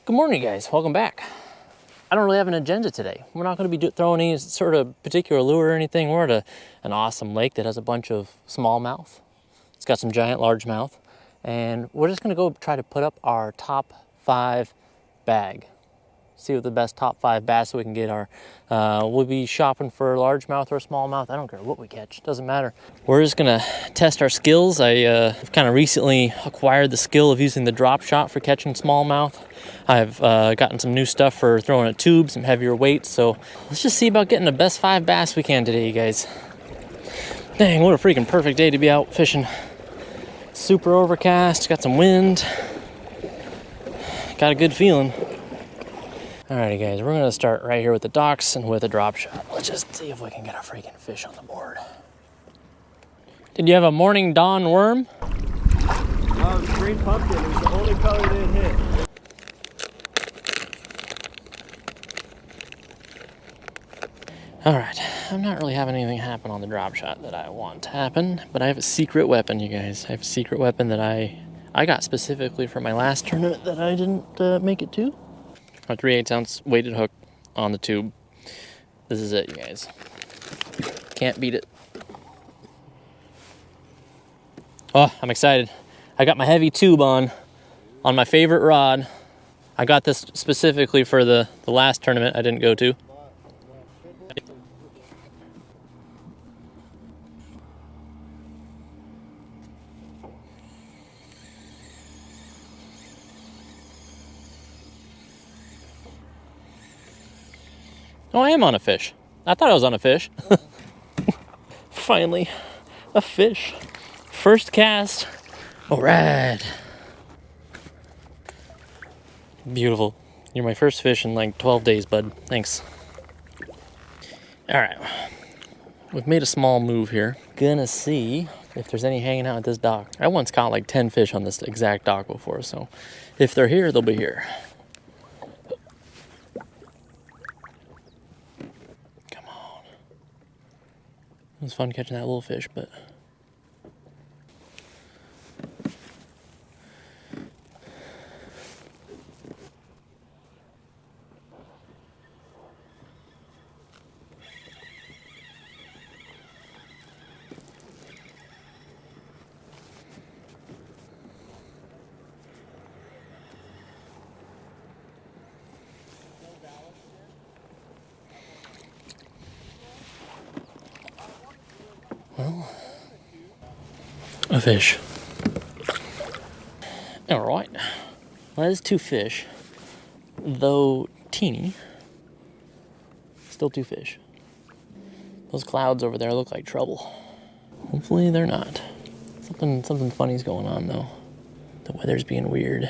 Good morning, guys. Welcome back. I don't really have an agenda today. We're not going to be throwing any sort of particular lure or anything. We're at an awesome lake that has a bunch of smallmouth. It's got some giant largemouth. And we're just going to go try to put up our top 5 bag. See what the best top 5 bass we can get are. We'll be shopping for largemouth or smallmouth. I don't care what we catch. Doesn't matter. We're just going to test our skills. I've kind of recently acquired the skill of using the drop shot for catching smallmouth. I've gotten some new stuff for throwing a tube, some heavier weights. So let's just see about getting the best 5 bass we can today, you guys. Dang, what a freaking perfect day to be out fishing. Super overcast, got some wind. Got a good feeling. Alrighty guys, we're gonna start right here with the docks and with a drop shot. Let's just see if we can get a freaking fish on the board. Did you have a morning dawn worm? Oh, it was green pumpkin. It was the only color they didn't hit. Alright, I'm not really having anything happen on the drop shot that I want to happen, but I have a secret weapon, you guys. I have a secret weapon that I got specifically for my last tournament that I didn't make it to. A 3/8 ounce weighted hook on the tube. This is it, you guys. Can't beat it. Oh, I'm excited. I got my heavy tube on my favorite rod. I got this specifically for the last tournament I didn't go to. Oh, I am on a fish. I thought I was on a fish. Finally, a fish. First cast. All right. Beautiful. You're my first fish in like 12 days, bud. Thanks. All right. We've made a small move here. Gonna see if there's any hanging out at this dock. I once caught like 10 fish on this exact dock before, so if they're here, they'll be here. It was fun catching that little fish, but well, a fish. All right. Well, that is 2 fish, though teeny. Still 2 fish. Those clouds over there look like trouble. Hopefully they're not. Something funny's going on though. The weather's being weird.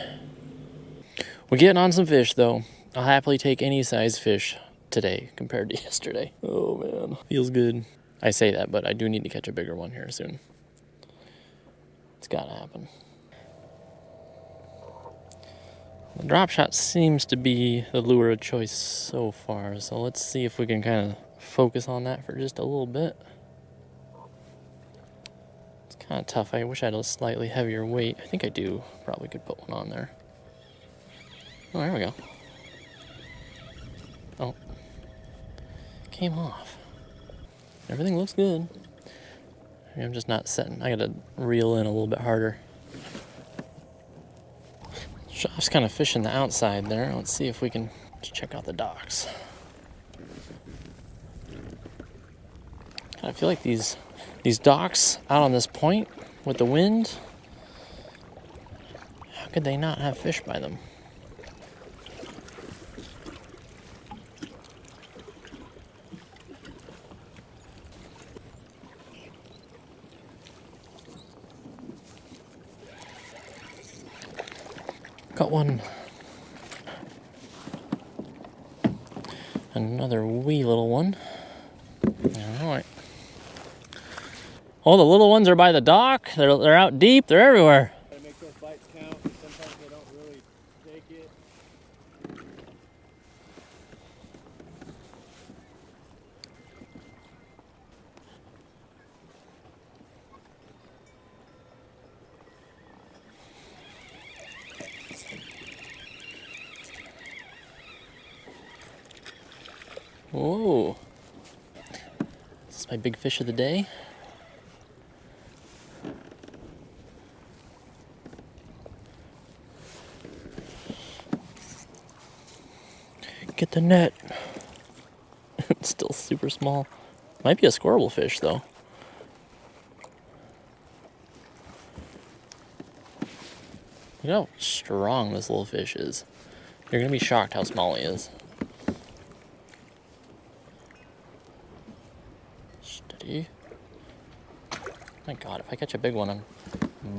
We're getting on some fish though. I'll happily take any size fish today compared to yesterday. Oh man, feels good. I say that, but I do need to catch a bigger one here soon. It's gotta happen. The drop shot seems to be the lure of choice so far, so let's see if we can kind of focus on that for just a little bit. It's kind of tough. I wish I had a slightly heavier weight. I think I do. Probably could put one on there. Oh, there we go. Oh. Came off. Everything looks good. Maybe I'm just not setting. I gotta reel in a little bit harder. Shop's kind of fishing the outside there. Let's see if we can check out the docks. I feel like these docks out on this point with the wind, how could they not have fish by them? Got one. Another wee little one. All right. Oh, the little ones are by the dock. They're out deep. They're everywhere. Gotta make those bites count. Sometimes they don't really take it. Whoa. This is my big fish of the day. Get the net. It's still super small. Might be a squirrel fish though. Look how strong this little fish is. You're gonna be shocked how small he is. Steady. My God, if I catch a big one, I'm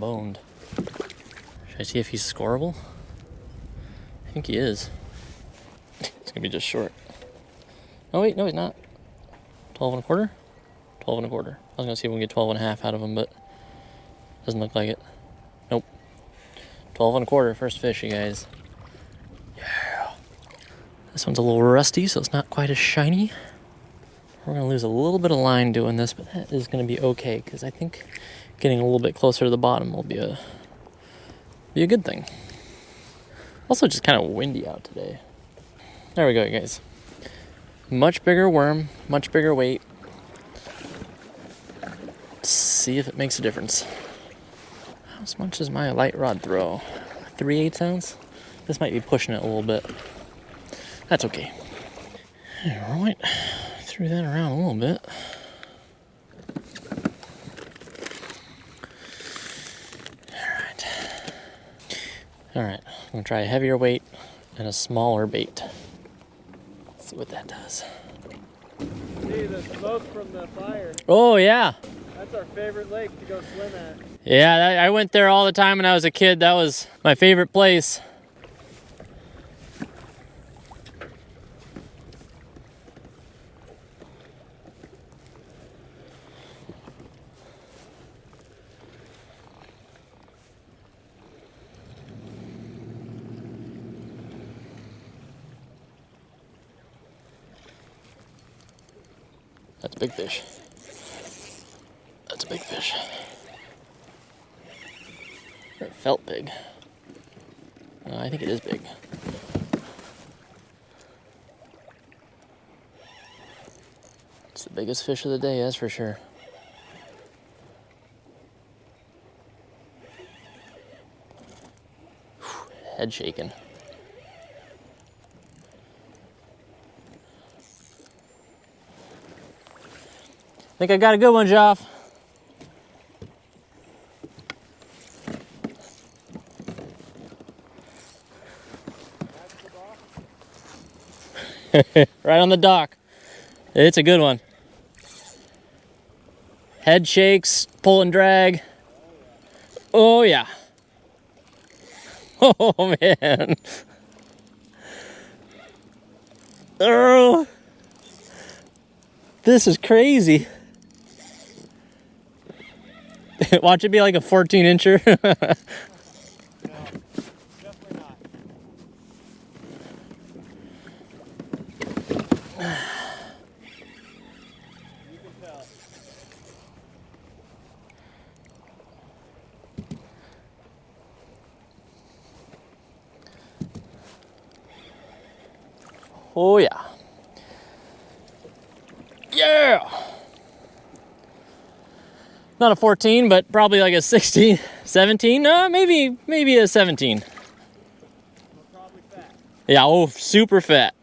boned. Should I see if he's scoreable? I think he is. It's gonna be just short. Oh wait, no he's not. 12 and a quarter? 12 and a quarter. I was gonna see if we can get 12 and a half out of him, but doesn't look like it. Nope. 12 and a quarter, first fish, you guys. Yeah. This one's a little rusty, so it's not quite as shiny. We're gonna lose a little bit of line doing this, but that is gonna be okay, because I think getting a little bit closer to the bottom will be a good thing. Also just kind of windy out today. There we go, you guys. Much bigger worm, much bigger weight. Let's see if it makes a difference. How much does my light rod throw? 3/8 ounce? This might be pushing it a little bit. That's okay. All right, threw that around a little bit. All right, I'm gonna try a heavier weight and a smaller bait. Let's see what that does. See the smoke from the fire. Oh yeah. That's our favorite lake to go swim at. Yeah, I went there all the time when I was a kid. That was my favorite place. That's a big fish. That's a big fish. It felt big. I think it is big. It's the biggest fish of the day, that's for sure. Head shaking. I think I got a good one, Joff. Right on the dock. It's a good one. Head shakes, pull and drag. Oh yeah. Oh man. Oh. This is crazy. Watch it be like a 14-incher. No, definitely not. You can tell. Oh yeah. Yeah. Not a 14, but probably like a 16, 17. Maybe a 17. Probably fat. Yeah, oh, super fat.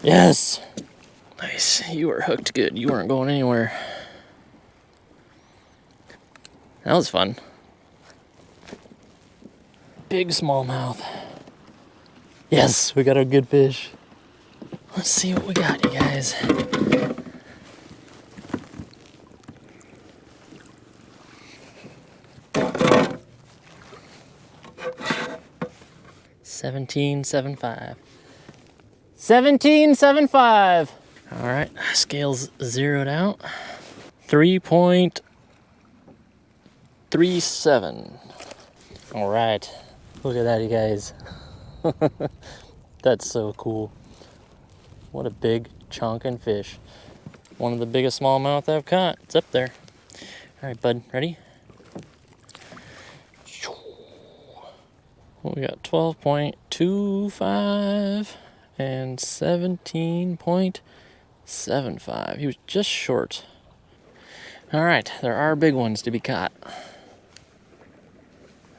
Yes. Nice. You were hooked good. You weren't going anywhere. That was fun. Big smallmouth. Yes, we got a good fish. Let's see what we got, you guys. $17.75. $17.75. All right, scale's zeroed out. 3.37. All right, look at that, you guys. That's so cool. What a big chunkin' fish. One of the biggest smallmouth I've caught. It's up there. All right, bud, ready? Well, we got 12.25 And 17.75. He was just short. All right, there are big ones to be caught.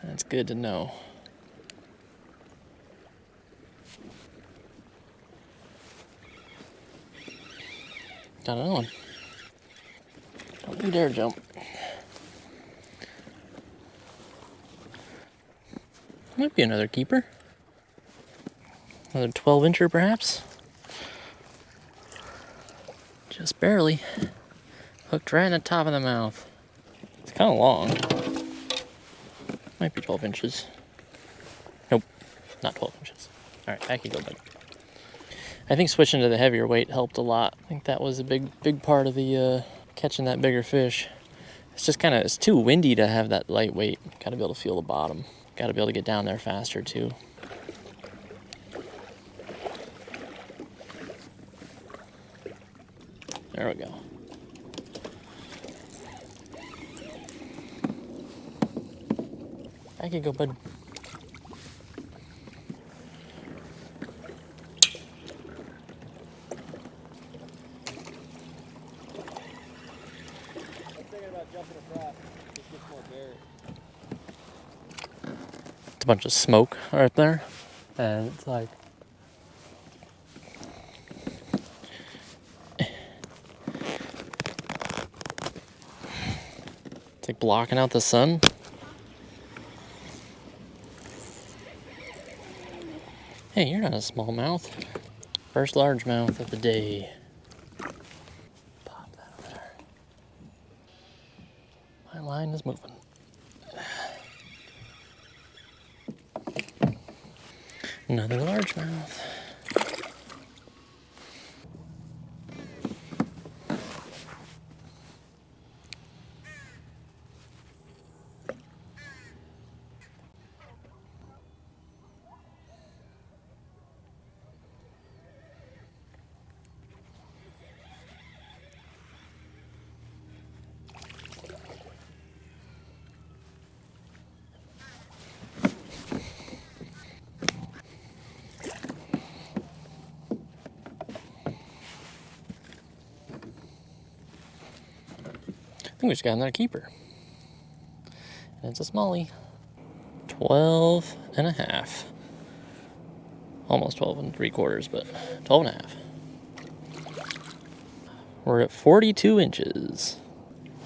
That's good to know. Got another one. Don't you dare jump. Might be another keeper. Another 12-incher perhaps. Just barely. Hooked right in the top of the mouth. It's kind of long. Might be 12 inches. Nope, not 12 inches. All right, back you go, buddy. I think switching to the heavier weight helped a lot. I think that was a big part of the catching that bigger fish. It's just it's too windy to have that lightweight. Got to be able to feel the bottom. Got to be able to get down there faster too. There we go. Back you go, bud. It's a bunch of smoke right there, and it's like blocking out the sun. Hey, you're not a smallmouth. First largemouth of the day. Pop that over there. My line is moving. Another largemouth. I think we just got another keeper. And it's a smallie. 12 and a half. Almost 12 and 3/4, but 12 and a half. We're at 42 inches.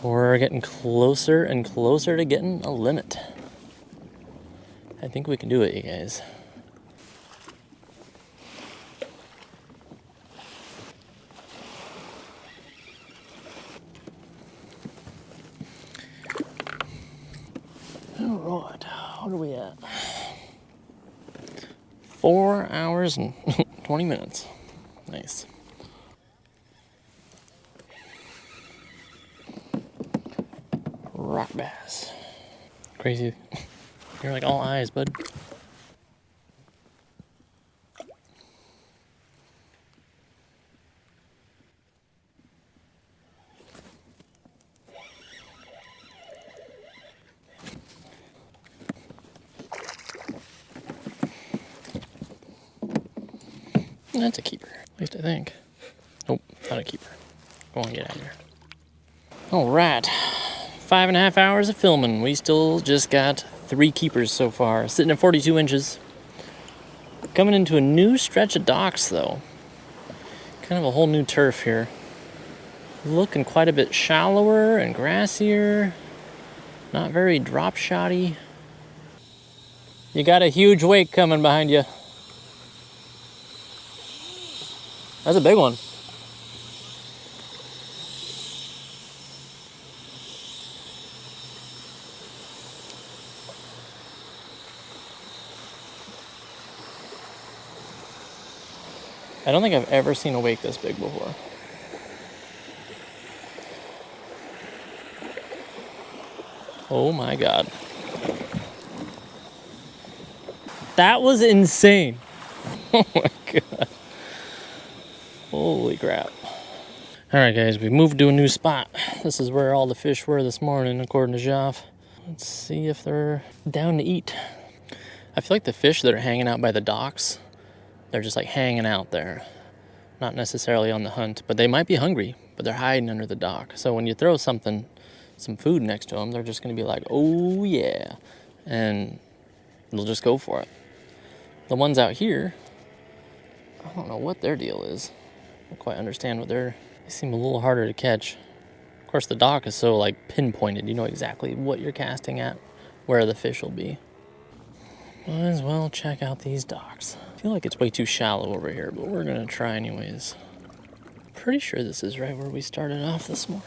We're getting closer and closer to getting a limit. I think we can do it, you guys. All right, what are we at? 4 hours and 20 minutes. Nice. Rock bass. Crazy. You're like all eyes, bud. That's a keeper, at least I think. Nope, not a keeper. Go on, get out of here. All right, 5.5 hours of filming. We still just got 3 keepers so far, sitting at 42 inches. Coming into a new stretch of docks though. Kind of a whole new turf here. Looking quite a bit shallower and grassier. Not very drop shotty. You got a huge wake coming behind you. That's a big one. I don't think I've ever seen a wake this big before. Oh my God. That was insane. Oh my God. Holy crap. All right, guys, we moved to a new spot. This is where all the fish were this morning, according to Jaff. Let's see if they're down to eat. I feel like the fish that are hanging out by the docks They're just like hanging out there, not necessarily on the hunt, but they might be hungry, but they're hiding under the dock. So when you throw some food next to them, they're just going to be like, oh yeah, and they'll just go for it. The ones out here, I don't know what their deal is. I don't quite understand they seem a little harder to catch. Of course, the dock is so like pinpointed. You know exactly what you're casting at, where the fish will be. Might as well check out these docks. I feel like it's way too shallow over here, but we're gonna try anyways. Pretty sure this is right where we started off this morning.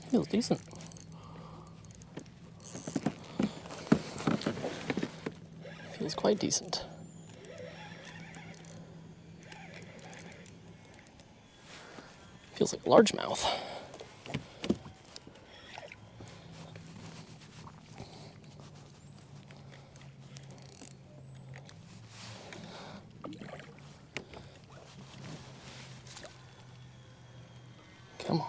Feels decent. Feels quite decent. Feels like largemouth. Come on.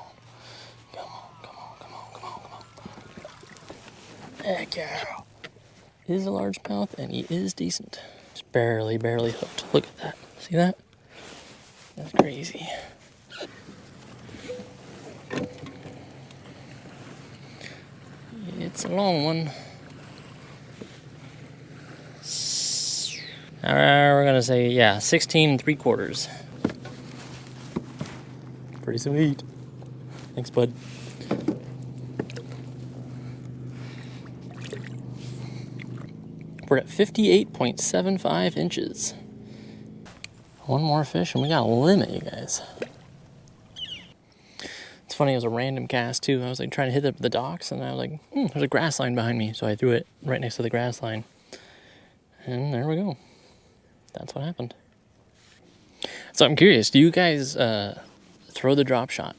Come on, come on, come on, come on, come on. Heck yeah. He is a largemouth and he is decent. Just barely hooked. Look at that. See that? That's crazy. It's a long one. We're gonna say, yeah, 16 3/4. Pretty sweet. Thanks, bud. We're at 58.75 inches. One more fish and we got a limit, you guys. It's funny, it was a random cast too. I was like trying to hit the docks and I was like, there's a grass line behind me. So I threw it right next to the grass line. And there we go. That's what happened. So I'm curious, do you guys throw the drop shot?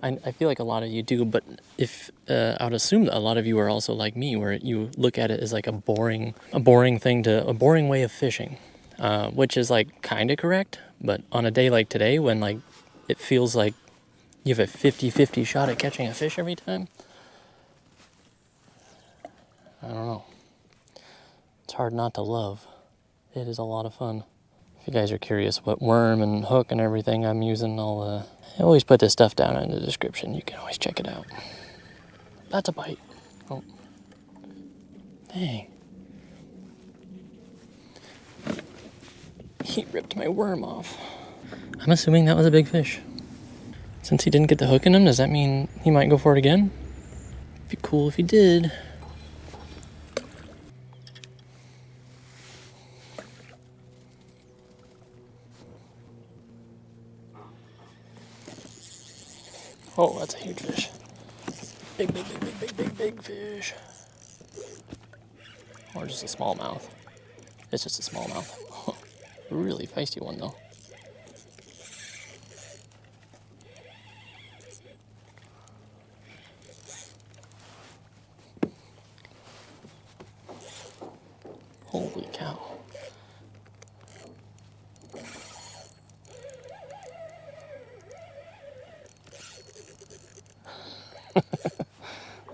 I feel like a lot of you do, but if I would assume that a lot of you are also like me, where you look at it as like a boring way of fishing, which is like kind of correct. But on a day like today, when like it feels like you have a 50-50 shot at catching a fish every time, I don't know. It's hard not to love. It is a lot of fun. If you guys are curious what worm and hook and everything I'm using, I always put this stuff down in the description. You can always check it out. That's a bite. Oh. Dang. He ripped my worm off. I'm assuming that was a big fish. Since he didn't get the hook in him, does that mean he might go for it again? It'd be cool if he did. Oh, that's a huge fish. Big fish. Or just a smallmouth. It's just a smallmouth. Really feisty one though. Holy cow.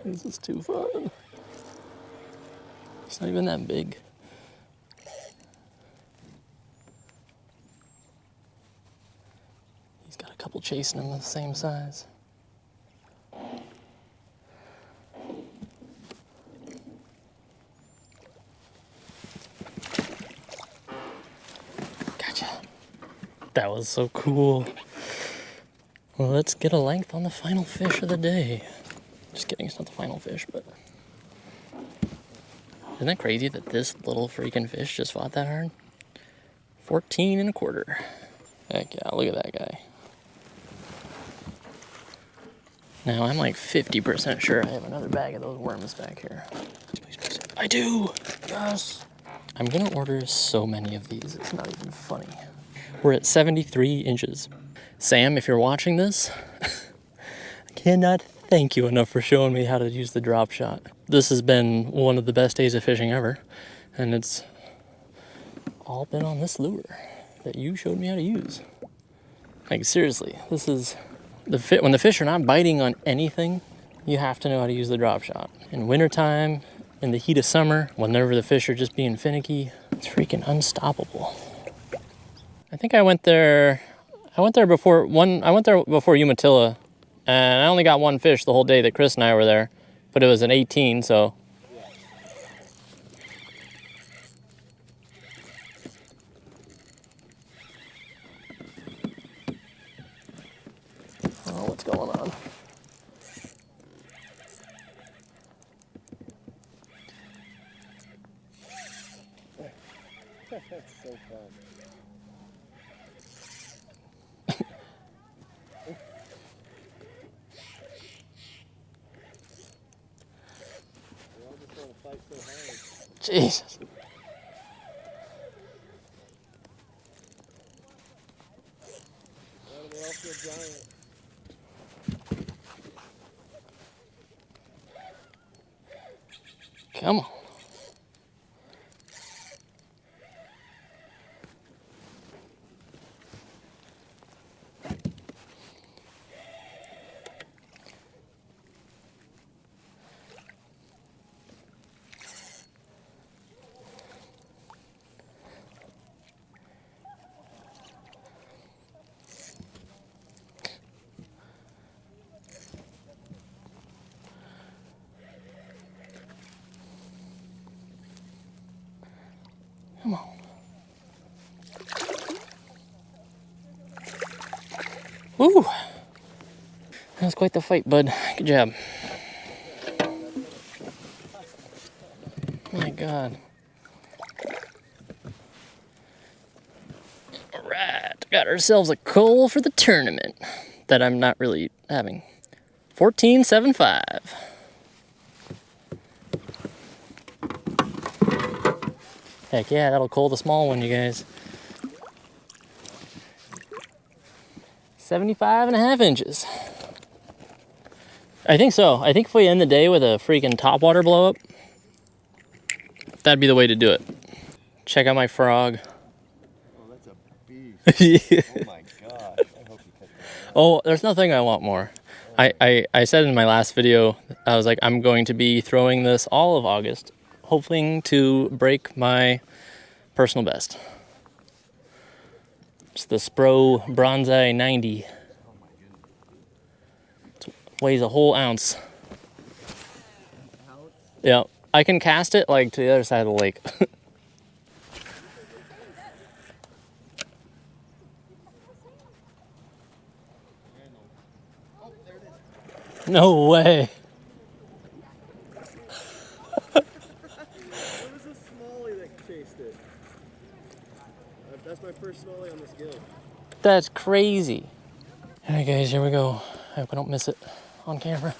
This is too fun. It's not even that big. He's got a couple chasing him the same size. Gotcha. That was so cool. Well, let's get a length on the final fish of the day. Just kidding, it's not the final fish, but... Isn't that crazy that this little freaking fish just fought that hard? 14 1/4. Heck yeah, look at that guy. Now, I'm like 50% sure I have another bag of those worms back here. Please. I do! Yes! I'm gonna order so many of these, it's not even funny. We're at 73 inches. Sam, if you're watching this, I cannot thank you enough for showing me how to use the drop shot. this has been one of the best days of fishing ever. And it's all been on this lure that you showed me how to use. Like, seriously, this is when the fish are not biting on anything, you have to know how to use the drop shot. In wintertime, in the heat of summer, whenever the fish are just being finicky, it's freaking unstoppable. I think I went there before Umatilla, and I only got one fish the whole day that Chris and I were there, but it was an 18, so. Oh, what's going on? That's so fun. We all just want to fight so hard. Jesus. Why do they all feel giant? Come on. Come on. Woo! That was quite the fight, bud. Good job. My God. All right, got ourselves a coal for the tournament that I'm not really having. 14.75. Heck yeah, that'll coal the small one, you guys. 75.5 inches. I think so. I think if we end the day with a freaking topwater blow up, that'd be the way to do it. Check out my frog. Oh, that's a beast. Yeah. Oh my gosh. I hope you catch that. Oh, there's nothing I want more. I said in my last video, I was like, I'm going to be throwing this all of August, hoping to break my personal best. It's the Spro Bronzai 90. Oh my goodness. It weighs a whole ounce. Yeah, I can cast it like to the other side of the lake. No way. It was a smallie that chased it. That's my first smallie on this gill. That's crazy. All right, guys, here we go. I hope I don't miss it on camera.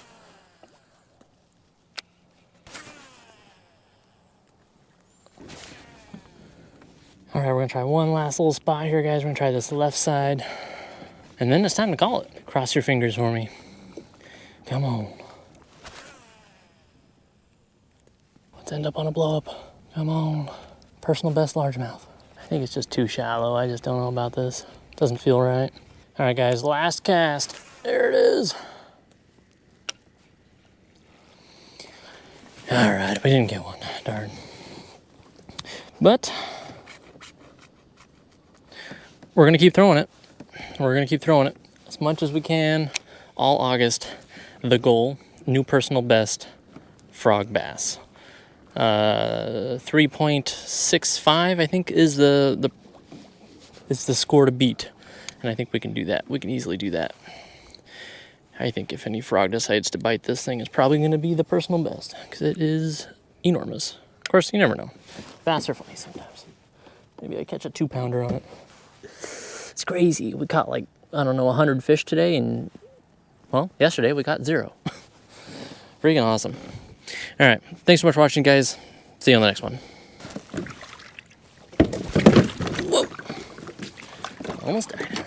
All right, we're gonna try one last little spot here, guys. We're gonna try this left side. And then it's time to call it. Cross your fingers for me. Come on. Let's end up on a blow up. Come on. Personal best largemouth. I think it's just too shallow. I just don't know about this. Doesn't feel right. All right, guys, last cast. There it is. All right, we didn't get one. Darn. But we're gonna keep throwing it. We're gonna keep throwing it as much as we can all August. The goal, new personal best, frog bass. 3.65, I think, is the score to beat, and I think we can do that. We can easily do that. I think if any frog decides to bite this thing, it's probably going to be the personal best because it is enormous. Of course, you never know. Bass are funny sometimes. Maybe I catch a 2-pounder on it. It's crazy. We caught like, I don't know, 100 fish today, and well, yesterday we caught 0. Freaking awesome. All right, thanks so much for watching, guys. See you on the next one. Whoa. Almost died.